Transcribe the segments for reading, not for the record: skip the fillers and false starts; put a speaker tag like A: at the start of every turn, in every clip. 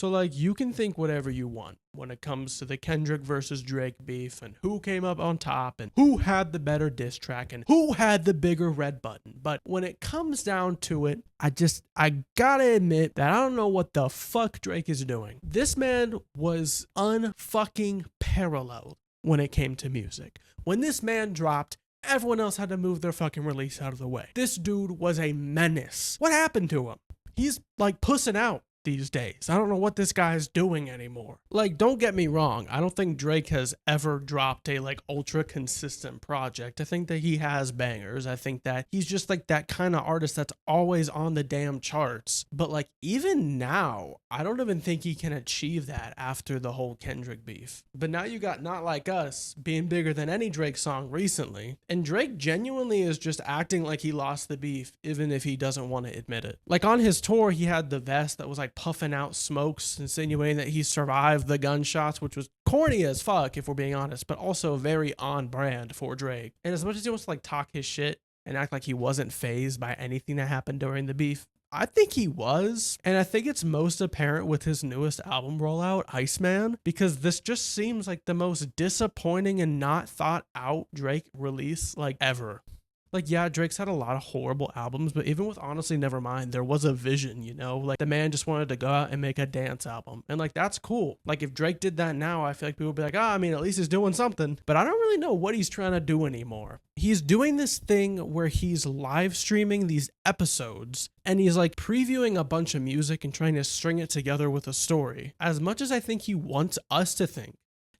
A: So, like, you can think whatever you want when it comes to the Kendrick versus Drake beef and who came up on top and who had the better diss track and who had the bigger red button. But when it comes down to it, I gotta admit that I don't know what the fuck Drake is doing. This man was unfucking paralleled when it came to music. When this man dropped, everyone else had to move their fucking release out of the way. This dude was a menace. What happened to him? He's like pussing out these days. I don't know what this guy's doing anymore. Like, don't get me wrong. I don't think Drake has ever dropped a like ultra consistent project. I think that he has bangers. I think that he's just like that kind of artist that's always on the damn charts. But like even now, I don't even think he can achieve that after the whole Kendrick beef. But now you got Not Like Us being bigger than any Drake song recently. And Drake genuinely is just acting like he lost the beef, even if he doesn't want to admit it. Like on his tour, he had the vest that was like puffing out smokes, insinuating that he survived the gunshots, which was corny as fuck if we're being honest, but also very on brand for Drake. And as much as he wants to like talk his shit and act like he wasn't fazed by anything that happened during the beef, I think he was. And I think it's most apparent with his newest album rollout, Iceman, because this just seems like the most disappointing and not thought out Drake release like ever. Like, yeah, Drake's had a lot of horrible albums, but even with Honestly Nevermind, there was a vision, you know? Like, the man just wanted to go out and make a dance album. And, like, that's cool. Like, if Drake did that now, I feel like people would be like, I mean, at least he's doing something. But I don't really know what he's trying to do anymore. He's doing this thing where he's live streaming these episodes, and he's, like, previewing a bunch of music and trying to string it together with a story. As much as I think he wants us to think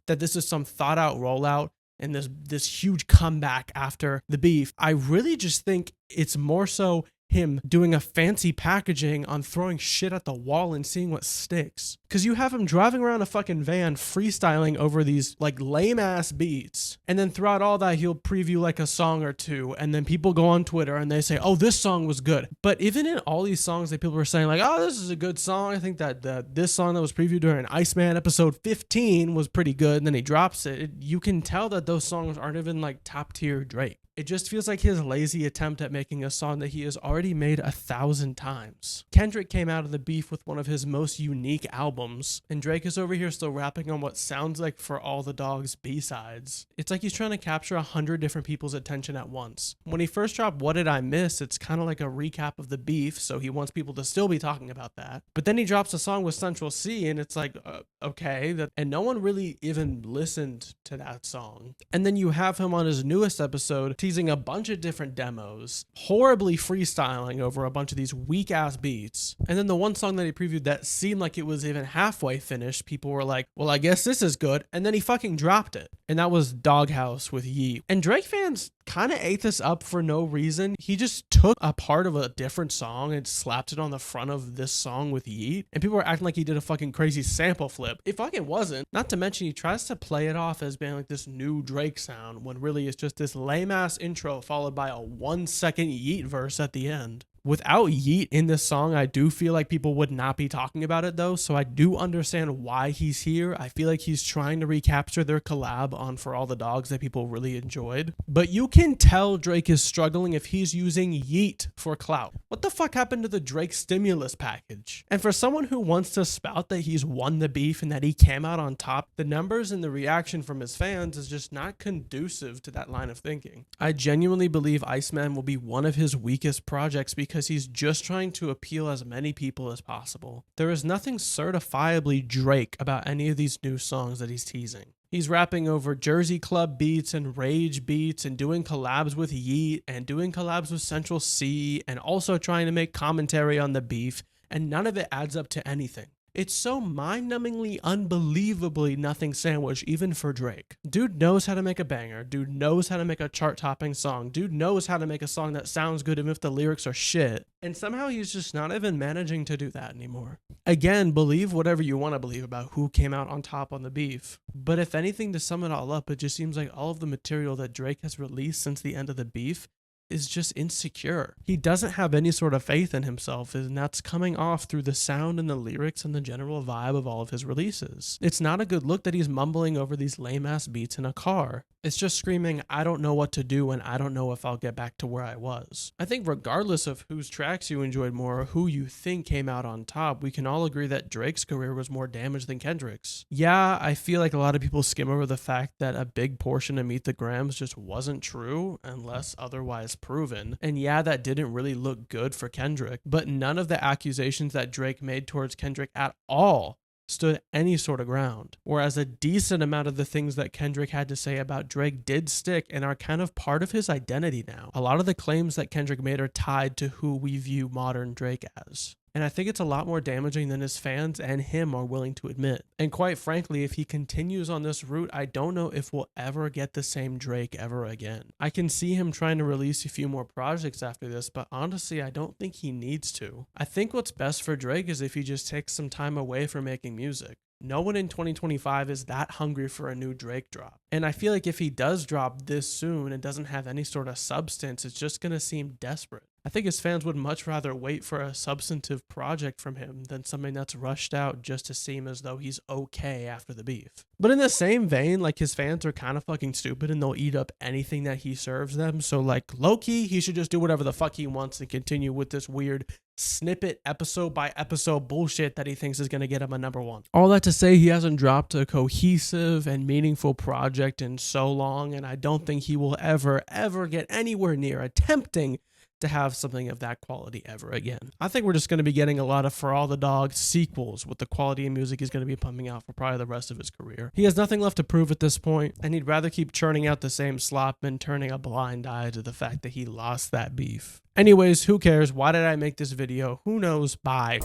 A: that this is some thought-out rollout, and this huge comeback after the beef, I really just think it's more so him doing a fancy packaging on throwing shit at the wall and seeing what sticks. Because you have him driving around a fucking van freestyling over these like lame ass beats, and then throughout all that he'll preview like a song or two, and then people go on Twitter and they say, oh, this song was good. But even in all these songs that people were saying like, oh, this is a good song, I think that this song that was previewed during Iceman episode 15 was pretty good, and then he drops it, you can tell that those songs aren't even like top tier Drake. It just feels like his lazy attempt at making a song that he has already made 1,000 times. Kendrick came out of the beef with one of his most unique albums, and Drake is over here still rapping on what sounds like For All the Dogs B-sides. It's like he's trying to capture 100 different people's attention at once. When he first dropped What Did I Miss, it's kind of like a recap of the beef, so he wants people to still be talking about that. But then he drops a song with Central C, and it's like, okay, and no one really even listened to that song. And then you have him on his newest episode teasing a bunch of different demos, horribly freestyling over a bunch of these weak ass beats. And then the one song that he previewed that seemed like it was even halfway finished, people were like, well, I guess this is good. And then he fucking dropped it. And that was Doghouse with Yeet. And Drake fans kind of ate this up for no reason. He just took a part of a different song and slapped it on the front of this song with Yeet. And people were acting like he did a fucking crazy sample flip. It fucking wasn't. Not to mention he tries to play it off as being like this new Drake sound when really it's just this lame ass intro followed by a 1 second Yeet verse at the end. Without Yeet in this song, I do feel like people would not be talking about it though, so I do understand why he's here. I feel like he's trying to recapture their collab on For All the Dogs that people really enjoyed. But you can tell Drake is struggling if he's using Yeet for clout. What the fuck happened to the Drake stimulus package? And for someone who wants to spout that he's won the beef and that he came out on top, the numbers and the reaction from his fans is just not conducive to that line of thinking. I genuinely believe Iceman will be one of his weakest projects because he's just trying to appeal as many people as possible. There is nothing certifiably Drake about any of these new songs that he's teasing. He's rapping over Jersey Club beats and Rage beats and doing collabs with Yeet and doing collabs with Central C and also trying to make commentary on the beef, and none of it adds up to anything. It's so mind-numbingly, unbelievably nothing sandwich, even for Drake. Dude knows how to make a banger. Dude knows how to make a chart-topping song. Dude knows how to make a song that sounds good even if the lyrics are shit. And somehow he's just not even managing to do that anymore. Again, believe whatever you want to believe about who came out on top on the beef. But if anything, to sum it all up, it just seems like all of the material that Drake has released since the end of the beef is just insecure. He doesn't have any sort of faith in himself, and that's coming off through the sound and the lyrics and the general vibe of all of his releases. It's not a good look that he's mumbling over these lame ass beats in a car. It's just screaming, I don't know what to do and I don't know if I'll get back to where I was. I think regardless of whose tracks you enjoyed more or who you think came out on top, we can all agree that Drake's career was more damaged than Kendrick's. Yeah, I feel like a lot of people skim over the fact that a big portion of Meet the Grams just wasn't true unless otherwise proven. And yeah, that didn't really look good for Kendrick, but none of the accusations that Drake made towards Kendrick at all stood any sort of ground. Whereas a decent amount of the things that Kendrick had to say about Drake did stick and are kind of part of his identity now. A lot of the claims that Kendrick made are tied to who we view modern Drake as. And I think it's a lot more damaging than his fans and him are willing to admit. And quite frankly, if he continues on this route, I don't know if we'll ever get the same Drake ever again. I can see him trying to release a few more projects after this, but honestly, I don't think he needs to. I think what's best for Drake is if he just takes some time away from making music. No one in 2025 is that hungry for a new Drake drop. And I feel like if he does drop this soon and doesn't have any sort of substance, it's just going to seem desperate. I think his fans would much rather wait for a substantive project from him than something that's rushed out just to seem as though he's okay after the beef. But in the same vein, like, his fans are kind of fucking stupid and they'll eat up anything that he serves them. So like, low-key, he should just do whatever the fuck he wants and continue with this weird snippet episode by episode bullshit that he thinks is going to get him a #1. All that to say, he hasn't dropped a cohesive and meaningful project in so long, and I don't think he will ever get anywhere near attempting to have something of that quality ever again. I think we're just going to be getting a lot of For All the Dogs sequels with the quality of music he's going to be pumping out for probably the rest of his career. He has nothing left to prove at this point, and he'd rather keep churning out the same slop than turning a blind eye to the fact that he lost that beef. Anyways, who cares? Why did I make this video? Who knows? Bye.